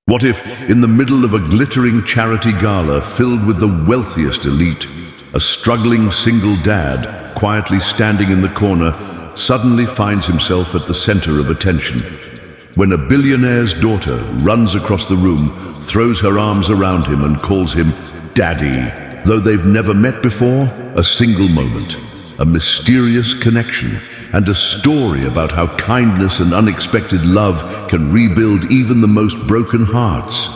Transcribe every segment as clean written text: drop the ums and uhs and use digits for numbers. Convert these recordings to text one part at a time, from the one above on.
What if, in the middle of a glittering charity gala filled with the wealthiest elite, a struggling single dad, quietly standing in the corner, suddenly finds himself at the center of attention? When a billionaire's daughter runs across the room, throws her arms around him and calls him Daddy, though they've never met before, a single moment, a mysterious connection, and a story about how kindness and unexpected love can rebuild even the most broken hearts.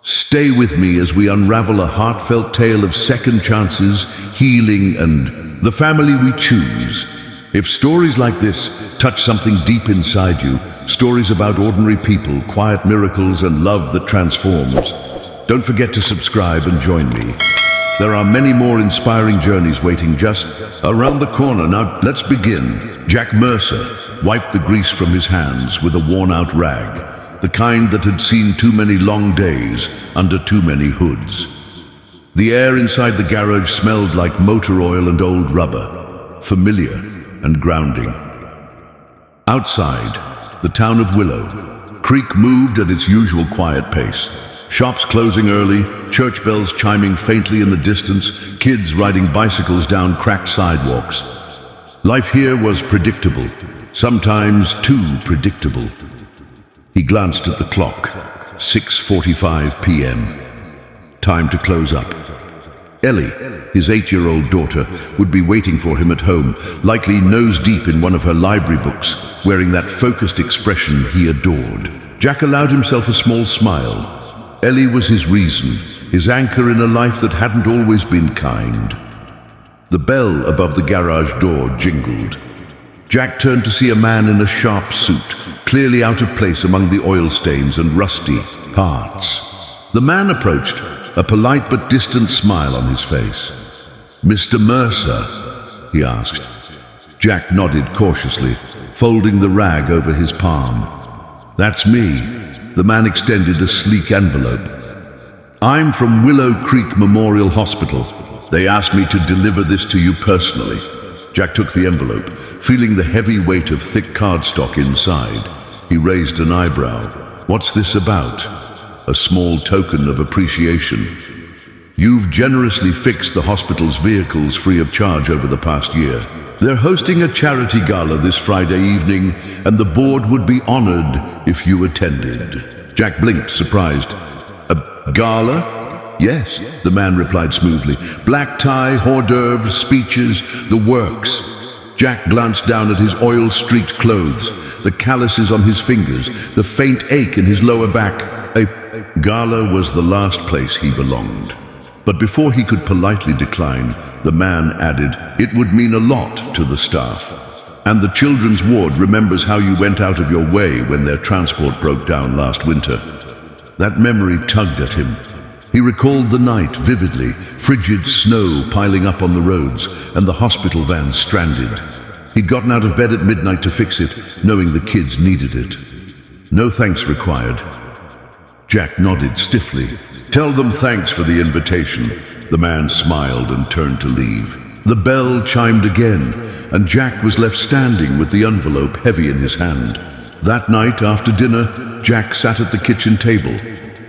Stay with me as we unravel a heartfelt tale of second chances, healing, and the family we choose. If stories like this touch something deep inside you, stories about ordinary people, quiet miracles, and love that transforms, don't forget to subscribe and join me. There are many more inspiring journeys waiting just around the corner. Now, let's begin. Jack Mercer wiped the grease from his hands with a worn-out rag, the kind that had seen too many long days under too many hoods. The air inside the garage smelled like motor oil and old rubber, familiar and grounding. Outside, the town of Willow Creek moved at its usual quiet pace. Shops closing early, church bells chiming faintly in the distance, kids riding bicycles down cracked sidewalks. Life here was predictable, sometimes too predictable. He glanced at the clock, 6:45 p.m. Time to close up. Ellie, his 8-year-old daughter, would be waiting for him at home, likely nose-deep in one of her library books, wearing that focused expression he adored. Jack allowed himself a small smile. Ellie was his reason, his anchor in a life that hadn't always been kind. The bell above the garage door jingled. Jack turned to see a man in a sharp suit, clearly out of place among the oil stains and rusty parts. The man approached, a polite but distant smile on his face. "Mr. Mercer?" he asked. Jack nodded cautiously, folding the rag over his palm. "That's me." The man extended a sleek envelope. "I'm from Willow Creek Memorial Hospital. They asked me to deliver this to you personally." Jack took the envelope, feeling the heavy weight of thick cardstock inside. He raised an eyebrow. "What's this about?" "A small token of appreciation. You've generously fixed the hospital's vehicles free of charge over the past year. They're hosting a charity gala this Friday evening, and the board would be honored if you attended." Jack blinked, surprised. "A gala?" "Yes," the man replied smoothly. "Black tie, hors d'oeuvres, speeches, the works." Jack glanced down at his oil-streaked clothes, the calluses on his fingers, the faint ache in his lower back. A gala was the last place he belonged. But before he could politely decline, the man added, "It would mean a lot to the staff. And the children's ward remembers how you went out of your way when their transport broke down last winter." That memory tugged at him. He recalled the night vividly, frigid snow piling up on the roads, and the hospital van stranded. He'd gotten out of bed at midnight to fix it, knowing the kids needed it. "No thanks required." Jack nodded stiffly. "Tell them thanks for the invitation." The man smiled and turned to leave. The bell chimed again, and Jack was left standing with the envelope heavy in his hand. That night, after dinner, Jack sat at the kitchen table,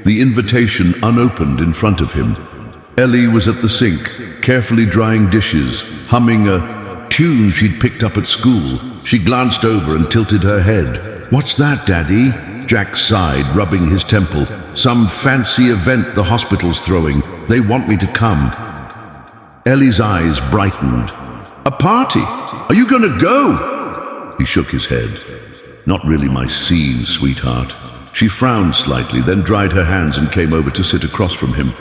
the invitation unopened in front of him. Ellie was at the sink, carefully drying dishes, humming a tune she'd picked up at school. She glanced over and tilted her head. "What's that, Daddy?" Jack sighed, rubbing his temple. "Some fancy event the hospital's throwing. They want me to come." Ellie's eyes brightened. "A party? Are you gonna go?" He shook his head. "Not really my scene, sweetheart." She frowned slightly, then dried her hands and came over to sit across from him.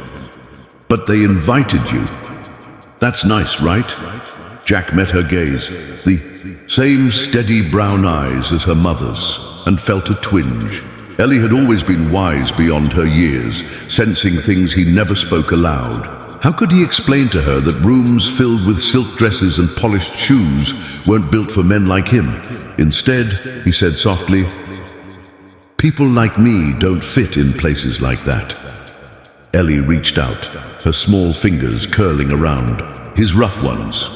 "But they invited you. That's nice, right?" Jack met her gaze, the same steady brown eyes as her mother's, and felt a twinge. Ellie had always been wise beyond her years, sensing things he never spoke aloud. How could he explain to her that rooms filled with silk dresses and polished shoes weren't built for men like him? Instead, he said softly, "People like me don't fit in places like that." Ellie reached out, her small fingers curling around his rough ones.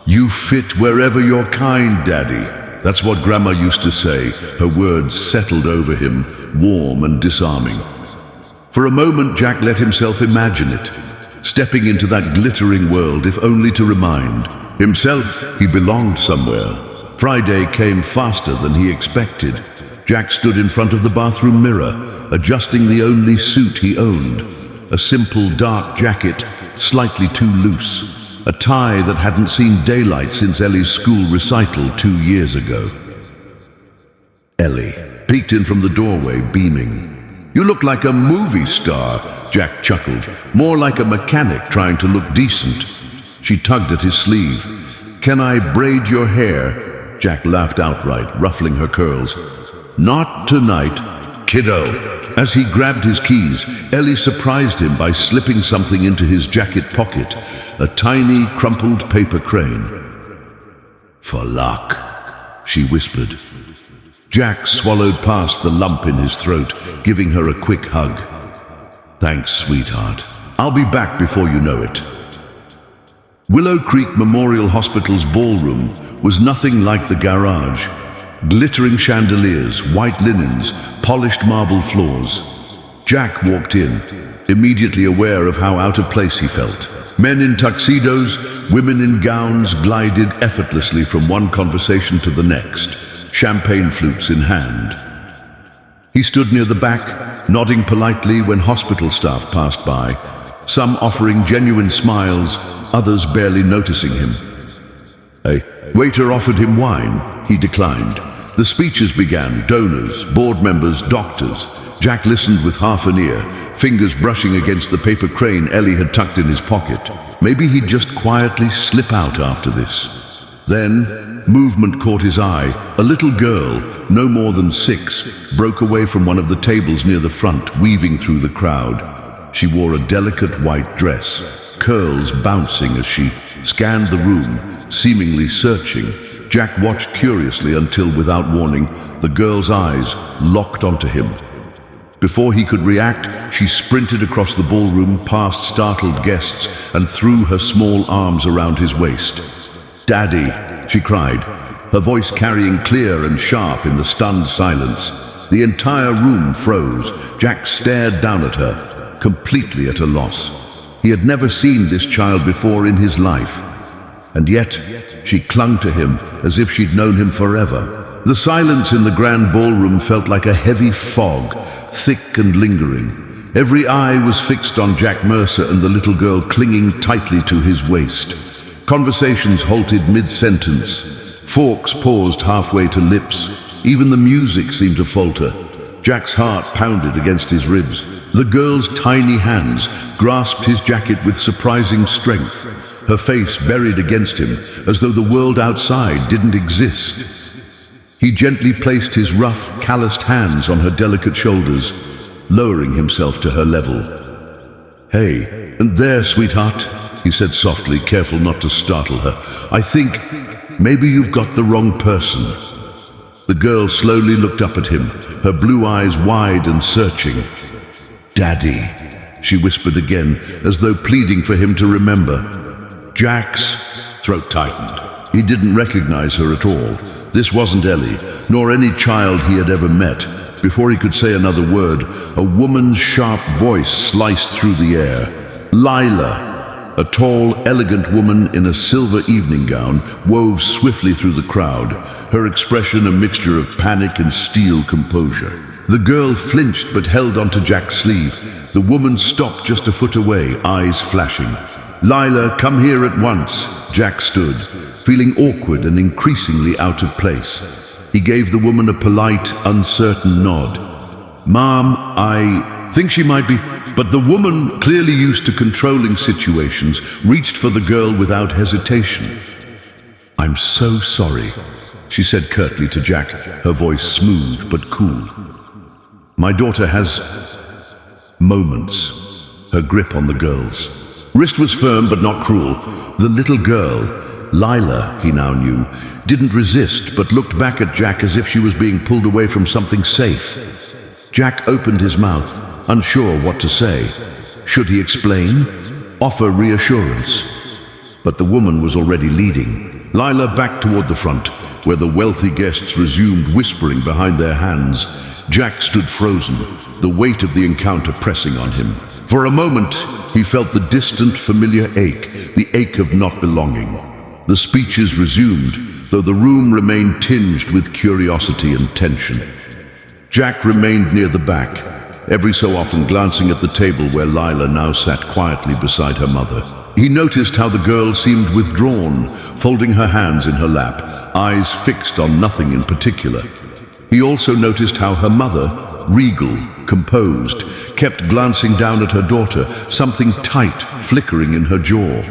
"You fit wherever you're kind, Daddy." That's what Grandma used to say. Her words settled over him, warm and disarming. For a moment, Jack let himself imagine it, stepping into that glittering world, if only to remind himself he belonged somewhere. Friday came faster than he expected. Jack stood in front of the bathroom mirror, adjusting the only suit he owned. A simple dark jacket, slightly too loose. A tie that hadn't seen daylight since Ellie's school recital 2 years ago. Ellie peeked in from the doorway, beaming. "You look like a movie star," Jack chuckled. "More like a mechanic trying to look decent." She tugged at his sleeve. "Can I braid your hair?" Jack laughed outright, ruffling her curls. "Not tonight, kiddo." As he grabbed his keys, Ellie surprised him by slipping something into his jacket pocket, a tiny, crumpled paper crane. "For luck," she whispered. Jack swallowed past the lump in his throat, giving her a quick hug. "Thanks, sweetheart. I'll be back before you know it." Willow Creek Memorial Hospital's ballroom was nothing like the garage. Glittering chandeliers, white linens, polished marble floors. Jack walked in, immediately aware of how out of place he felt. Men in tuxedos, women in gowns glided effortlessly from one conversation to the next, champagne flutes in hand. He stood near the back, nodding politely when hospital staff passed by, some offering genuine smiles, others barely noticing him. A waiter offered him wine. He declined. The speeches began, donors, board members, doctors. Jack listened with half an ear, fingers brushing against the paper crane Ellie had tucked in his pocket. Maybe he'd just quietly slip out after this. Then, movement caught his eye. A little girl, no more than 6, broke away from one of the tables near the front, weaving through the crowd. She wore a delicate white dress, curls bouncing as she scanned the room, seemingly searching. Jack watched curiously until, without warning, the girl's eyes locked onto him. Before he could react, she sprinted across the ballroom, past startled guests, and threw her small arms around his waist. "Daddy," she cried, her voice carrying clear and sharp in the stunned silence. The entire room froze. Jack stared down at her, completely at a loss. He had never seen this child before in his life. And yet, she clung to him as if she'd known him forever. The silence in the grand ballroom felt like a heavy fog, thick and lingering. Every eye was fixed on Jack Mercer and the little girl clinging tightly to his waist. Conversations halted mid-sentence. Forks paused halfway to lips. Even the music seemed to falter. Jack's heart pounded against his ribs. The girl's tiny hands grasped his jacket with surprising strength, her face buried against him, as though the world outside didn't exist. He gently placed his rough, calloused hands on her delicate shoulders, lowering himself to her level. "Hey, and there, sweetheart," he said softly, careful not to startle her. "I think maybe you've got the wrong person." The girl slowly looked up at him, her blue eyes wide and searching. "Daddy," she whispered again, as though pleading for him to remember. Jack's throat tightened. He didn't recognize her at all. This wasn't Ellie, nor any child he had ever met. Before he could say another word, a woman's sharp voice sliced through the air. Lila, a tall, elegant woman in a silver evening gown, wove swiftly through the crowd, her expression a mixture of panic and steel composure. The girl flinched but held onto Jack's sleeve. The woman stopped just a foot away, eyes flashing. "Lila, come here at once." Jack stood, feeling awkward and increasingly out of place. He gave the woman a polite, uncertain nod. "Mom, I think she might be..." But the woman, clearly used to controlling situations, reached for the girl without hesitation. "I'm so sorry," she said curtly to Jack, her voice smooth but cool. "My daughter has moments." Her grip on the girl's wrist was firm but not cruel. The little girl, Lila, he now knew, didn't resist but looked back at Jack as if she was being pulled away from something safe. Jack opened his mouth, unsure what to say. Should he explain? Offer reassurance? But the woman was already leading. Lila backed toward the front, where the wealthy guests resumed whispering behind their hands, Jack stood frozen, the weight of the encounter pressing on him. For a moment, he felt the distant, familiar ache, the ache of not belonging. The speeches resumed, though the room remained tinged with curiosity and tension. Jack remained near the back, every so often glancing at the table where Lila now sat quietly beside her mother. He noticed how the girl seemed withdrawn, folding her hands in her lap, eyes fixed on nothing in particular. He also noticed how her mother, regal, composed, kept glancing down at her daughter, something tight flickering in her jaw.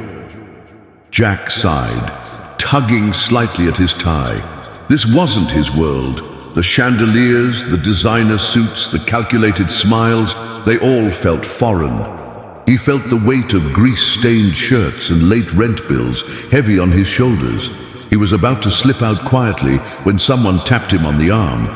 Jack sighed, tugging slightly at his tie. This wasn't his world. The chandeliers, the designer suits, the calculated smiles, they all felt foreign. He felt the weight of grease-stained shirts and late rent bills heavy on his shoulders. He was about to slip out quietly when someone tapped him on the arm.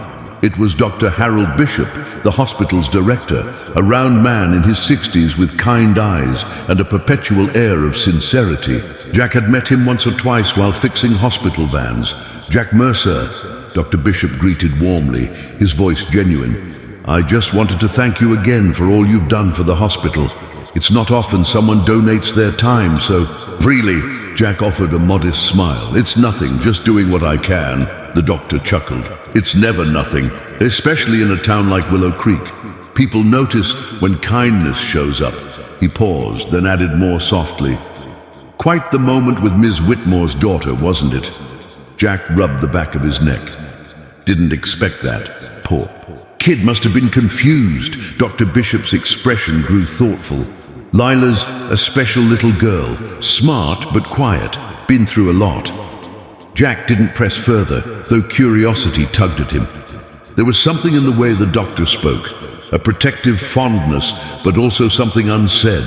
It was Dr. Harold Bishop, the hospital's director, a round man in his 60s with kind eyes and a perpetual air of sincerity. Jack had met him once or twice while fixing hospital vans. "Jack Mercer," Dr. Bishop greeted warmly, his voice genuine. "I just wanted to thank you again for all you've done for the hospital. It's not often someone donates their time, so..." "Freely," Jack offered a modest smile. "It's nothing, just doing what I can." The doctor chuckled. "It's never nothing, especially in a town like Willow Creek. People notice when kindness shows up." He paused, then added more softly, "Quite the moment with Ms. Whitmore's daughter, wasn't it?" Jack rubbed the back of his neck. "Didn't expect that. Poor kid must have been confused." Dr. Bishop's expression grew thoughtful. "Lila's a special little girl, smart but quiet, been through a lot." Jack didn't press further, though curiosity tugged at him. There was something in the way the doctor spoke, a protective fondness, but also something unsaid.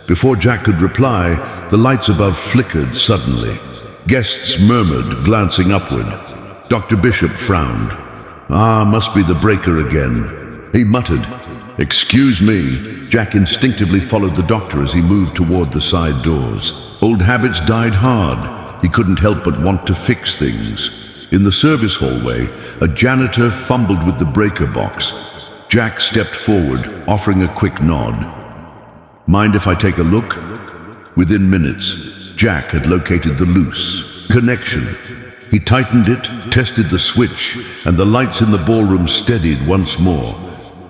Before Jack could reply, the lights above flickered suddenly. Guests murmured, glancing upward. Dr. Bishop frowned. "Ah, must be the breaker again." He muttered, "Excuse me." Jack instinctively followed the doctor as he moved toward the side doors. Old habits died hard. He couldn't help but want to fix things. In the service hallway, a janitor fumbled with the breaker box. Jack stepped forward, offering a quick nod. "Mind if I take a look?" Within minutes, Jack had located the loose connection. He tightened it, tested the switch, and the lights in the ballroom steadied once more.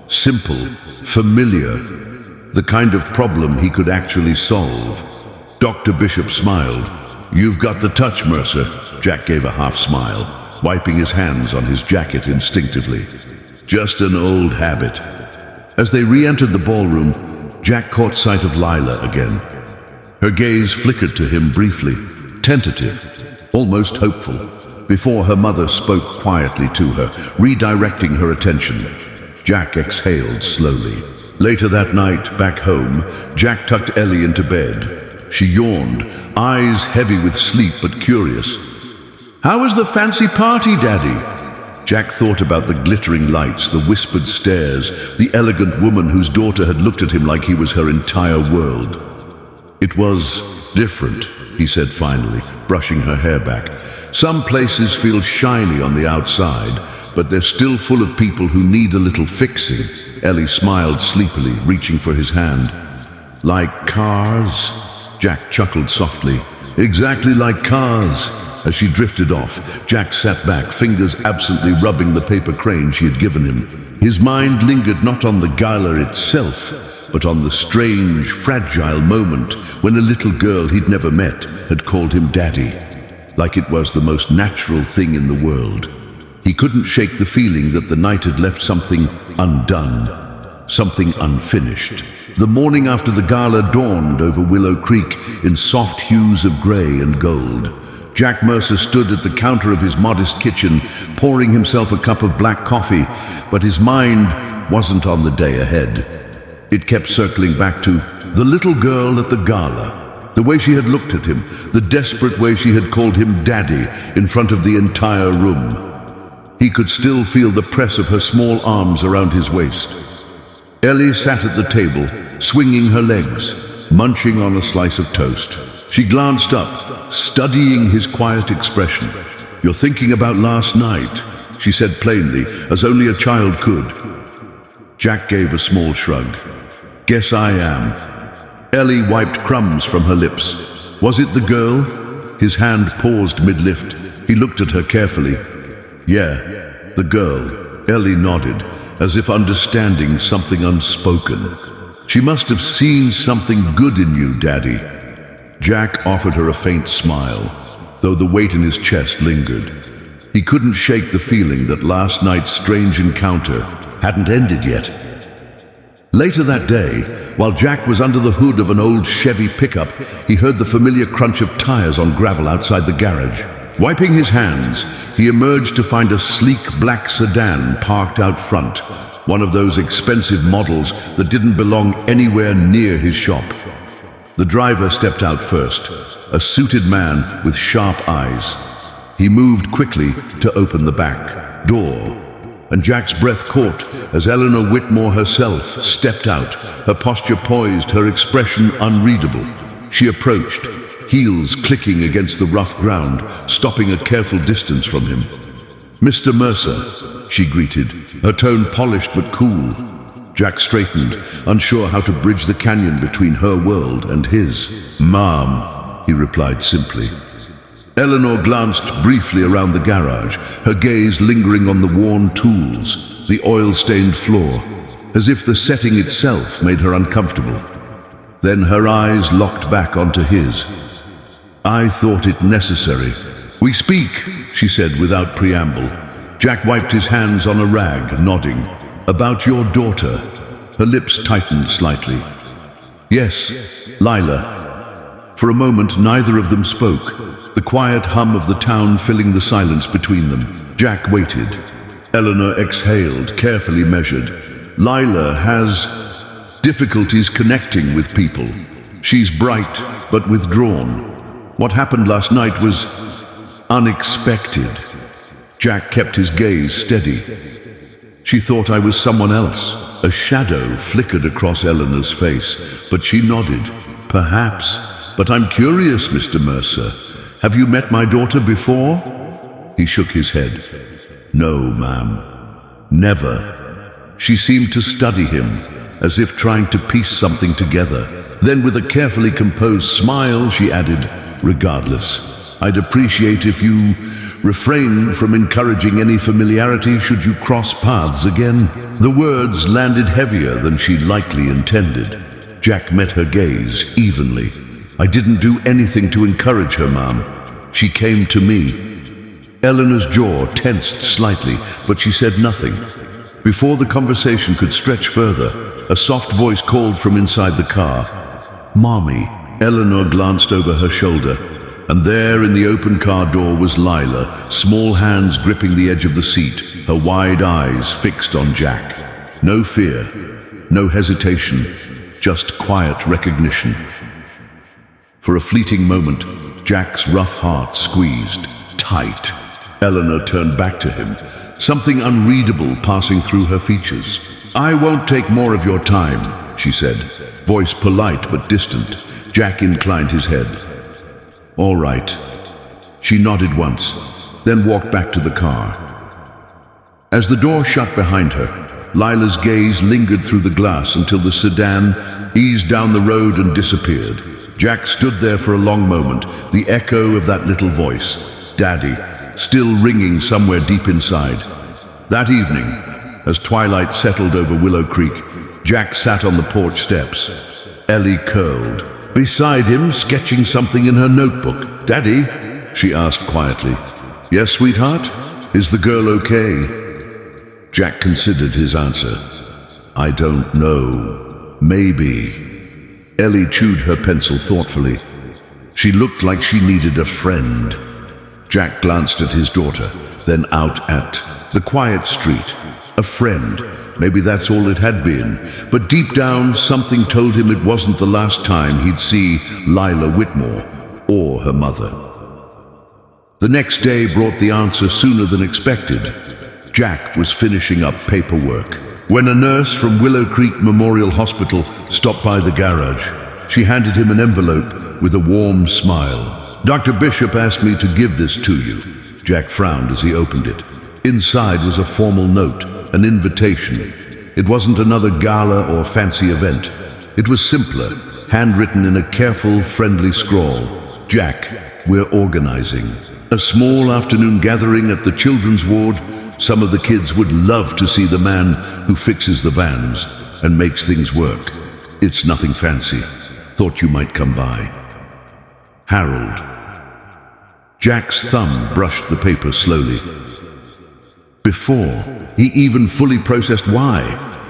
Simple, familiar, the kind of problem he could actually solve. Dr. Bishop smiled. "You've got the touch, Mercer." Jack gave a half smile, wiping his hands on his jacket instinctively. "Just an old habit." As they re-entered the ballroom, Jack caught sight of Lila again. Her gaze flickered to him briefly, tentative, almost hopeful, before her mother spoke quietly to her, redirecting her attention. Jack exhaled slowly. Later that night, back home, Jack tucked Ellie into bed. She yawned, eyes heavy with sleep but curious. "How was the fancy party, Daddy?" Jack thought about the glittering lights, the whispered stares, the elegant woman whose daughter had looked at him like he was her entire world. "It was different," he said finally, brushing her hair back. "Some places feel shiny on the outside, but they're still full of people who need a little fixing." Ellie smiled sleepily, reaching for his hand. "Like cars?" Jack chuckled softly. "Exactly like cars." As she drifted off, Jack sat back, fingers absently rubbing the paper crane she had given him. His mind lingered not on the gala itself, but on the strange, fragile moment when a little girl he'd never met had called him Daddy, like it was the most natural thing in the world. He couldn't shake the feeling that the night had left something undone, something unfinished. The morning after the gala dawned over Willow Creek in soft hues of grey and gold. Jack Mercer stood at the counter of his modest kitchen, pouring himself a cup of black coffee, but his mind wasn't on the day ahead. It kept circling back to the little girl at the gala, the way she had looked at him, the desperate way she had called him Daddy in front of the entire room. He could still feel the press of her small arms around his waist. Ellie sat at the table, swinging her legs, munching on a slice of toast. She glanced up, studying his quiet expression. "You're thinking about last night," she said plainly, as only a child could. Jack gave a small shrug. "Guess I am." Ellie wiped crumbs from her lips. "Was it the girl?" His hand paused mid-lift. He looked at her carefully. "Yeah, the girl." Ellie nodded, as if understanding something unspoken. "She must have seen something good in you, Daddy." Jack offered her a faint smile, though the weight in his chest lingered. He couldn't shake the feeling that last night's strange encounter hadn't ended yet. Later that day, while Jack was under the hood of an old Chevy pickup, he heard the familiar crunch of tires on gravel outside the garage. Wiping his hands, he emerged to find a sleek black sedan parked out front, one of those expensive models that didn't belong anywhere near his shop. The driver stepped out first, a suited man with sharp eyes. He moved quickly to open the back door, and Jack's breath caught as Eleanor Whitmore herself stepped out, her posture poised, her expression unreadable. She approached, heels clicking against the rough ground, stopping a careful distance from him. "Mr. Mercer," she greeted, her tone polished but cool. Jack straightened, unsure how to bridge the canyon between her world and his. "Ma'am," he replied simply. Eleanor glanced briefly around the garage, her gaze lingering on the worn tools, the oil-stained floor, as if the setting itself made her uncomfortable. Then her eyes locked back onto his. "I thought it necessary." "We speak," she said without preamble. Jack wiped his hands on a rag, nodding. "About your daughter." Her lips tightened slightly. "Yes, Lila." For a moment, neither of them spoke, the quiet hum of the town filling the silence between them. Jack waited. Eleanor exhaled, carefully measured. "Lila has difficulties connecting with people. She's bright, but withdrawn. What happened last night was unexpected." Jack kept his gaze steady. "She thought I was someone else." A shadow flickered across Eleanor's face, but she nodded. "Perhaps, but I'm curious, Mr. Mercer. Have you met my daughter before?" He shook his head. "No, ma'am. Never." She seemed to study him, as if trying to piece something together. Then, with a carefully composed smile, she added, "Regardless, I'd appreciate if you refrain from encouraging any familiarity should you cross paths again." The words landed heavier than she likely intended. Jack met her gaze evenly. "I didn't do anything to encourage her, ma'am. She came to me." Eleanor's jaw tensed slightly, but she said nothing. Before the conversation could stretch further, a soft voice called from inside the car. "Mommy." Eleanor glanced over her shoulder, and there in the open car door was Lila, small hands gripping the edge of the seat, her wide eyes fixed on Jack. No fear, no hesitation, just quiet recognition. For a fleeting moment, Jack's rough heart squeezed tight. Eleanor turned back to him, something unreadable passing through her features. "I won't take more of your time," she said, voice polite but distant. Jack inclined his head. "All right." She nodded once, then walked back to the car. As the door shut behind her, Lila's gaze lingered through the glass until the sedan eased down the road and disappeared. Jack stood there for a long moment, the echo of that little voice, Daddy, still ringing somewhere deep inside. That evening, as twilight settled over Willow Creek, Jack sat on the porch steps. Ellie curled beside him, sketching something in her notebook. "Daddy?" she asked quietly. "Yes, sweetheart? Is the girl okay?" Jack considered his answer. "I don't know. Maybe." Ellie chewed her pencil thoughtfully. She looked like she needed a friend. Jack glanced at his daughter, then out at the quiet street. A friend. Maybe that's all it had been. But deep down, something told him it wasn't the last time he'd see Lila Whitmore or her mother. The next day brought the answer sooner than expected. Jack was finishing up paperwork when a nurse from Willow Creek Memorial Hospital stopped by the garage. She handed him an envelope with a warm smile. "Dr. Bishop asked me to give this to you." Jack frowned as he opened it. Inside was a formal note, an invitation. It wasn't another gala or fancy event. It was simpler, handwritten in a careful, friendly scrawl. Jack, we're organizing a small afternoon gathering at the children's ward. Some of the kids would love to see the man who fixes the vans and makes things work. It's nothing fancy. Thought you might come by. Harold. Jack's thumb brushed the paper slowly. Before he even fully processed why,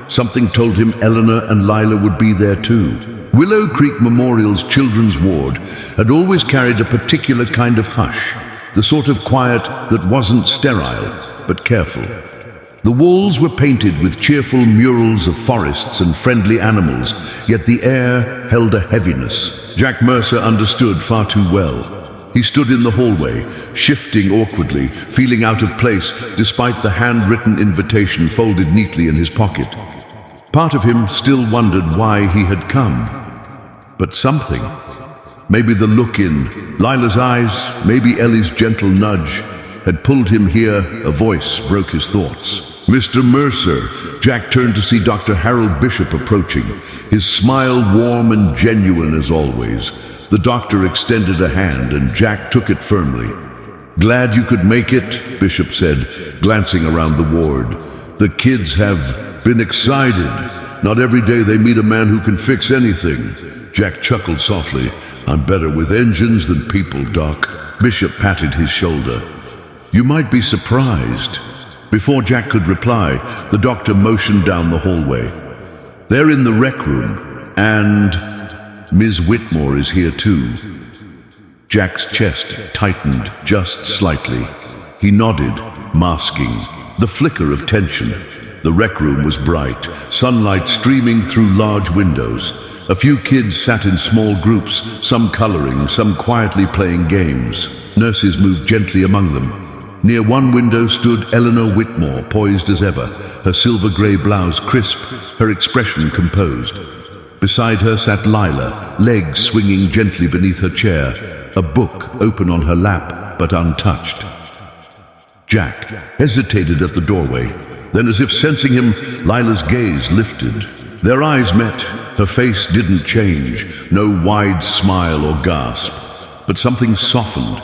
something told him Eleanor and Lila would be there too. Willow Creek Memorial's children's ward had always carried a particular kind of hush, the sort of quiet that wasn't sterile, but careful. The walls were painted with cheerful murals of forests and friendly animals, yet the air held a heaviness. Jack Mercer understood far too well. He stood in the hallway, shifting awkwardly, feeling out of place despite the handwritten invitation folded neatly in his pocket. Part of him still wondered why he had come. But something, maybe the look in Lila's eyes, maybe Ellie's gentle nudge, had pulled him here. A voice broke his thoughts. Mr. Mercer. Jack turned to see Dr. Harold Bishop approaching, his smile warm and genuine as always. The doctor extended a hand and Jack took it firmly. Glad you could make it, Bishop said, glancing around the ward. The kids have been excited. Not every day they meet a man who can fix anything. Jack chuckled softly. I'm better with engines than people, Doc. Bishop patted his shoulder. You might be surprised. Before Jack could reply, the doctor motioned down the hallway. They're in the rec room, and Ms. Whitmore is here too. Jack's chest tightened just slightly. He nodded, masking the flicker of tension. The rec room was bright, sunlight streaming through large windows. A few kids sat in small groups, some coloring, some quietly playing games. Nurses moved gently among them. Near one window stood Eleanor Whitmore, poised as ever, her silver-gray blouse crisp, her expression composed. Beside her sat Lila, legs swinging gently beneath her chair, a book open on her lap but untouched. Jack hesitated at the doorway. Then, as if sensing him, Lila's gaze lifted. Their eyes met. Her face didn't change, no wide smile or gasp, but something softened,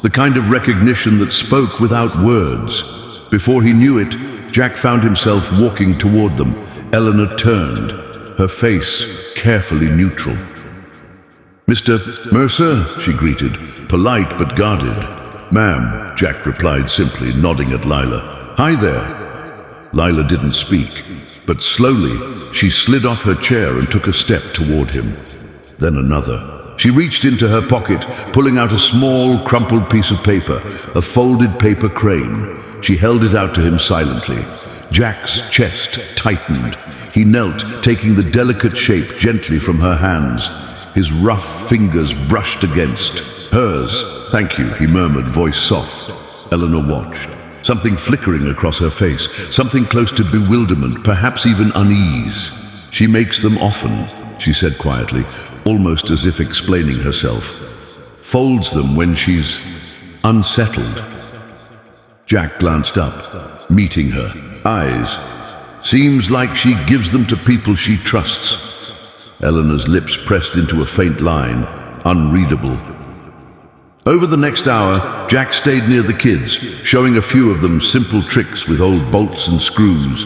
the kind of recognition that spoke without words. Before he knew it, Jack found himself walking toward them. Eleanor turned, her face carefully neutral. Mr. Mercer, she greeted, polite but guarded. Ma'am, Jack replied simply, nodding at Lila. Hi there. Lila didn't speak, but slowly she slid off her chair and took a step toward him. Then another. She reached into her pocket, pulling out a small, crumpled piece of paper, a folded paper crane. She held it out to him silently. Jack's chest tightened. He knelt, taking the delicate shape gently from her hands. His rough fingers brushed against hers. Thank you, he murmured, voice soft. Eleanor watched. Something flickering across her face, something close to bewilderment, perhaps even unease. She makes them often, she said quietly, almost as if explaining herself. Folds them when she's unsettled. Jack glanced up, meeting her eyes. Seems like she gives them to people she trusts. Eleanor's lips pressed into a faint line, unreadable. Over the next hour, Jack stayed near the kids, showing a few of them simple tricks with old bolts and screws,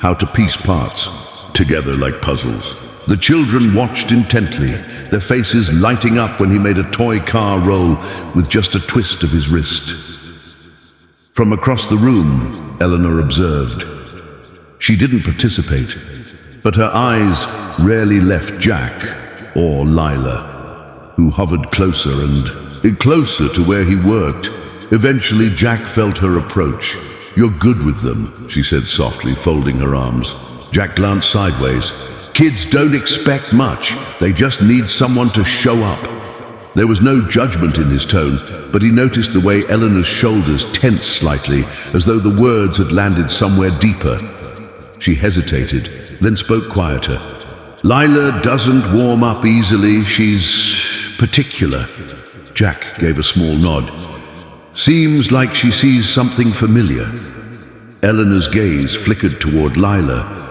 how to piece parts together like puzzles. The children watched intently, their faces lighting up when he made a toy car roll with just a twist of his wrist. From across the room, Eleanor observed. She didn't participate, but her eyes rarely left Jack or Lila, who hovered closer and closer to where he worked. Eventually, Jack felt her approach. You're good with them, she said softly, folding her arms. Jack glanced sideways. Kids don't expect much. They just need someone to show up. There was no judgment in his tone, but he noticed the way Eleanor's shoulders tensed slightly, as though the words had landed somewhere deeper. She hesitated, then spoke quieter. Lila doesn't warm up easily. She's particular. Jack gave a small nod. Seems like she sees something familiar. Eleanor's gaze flickered toward Lila,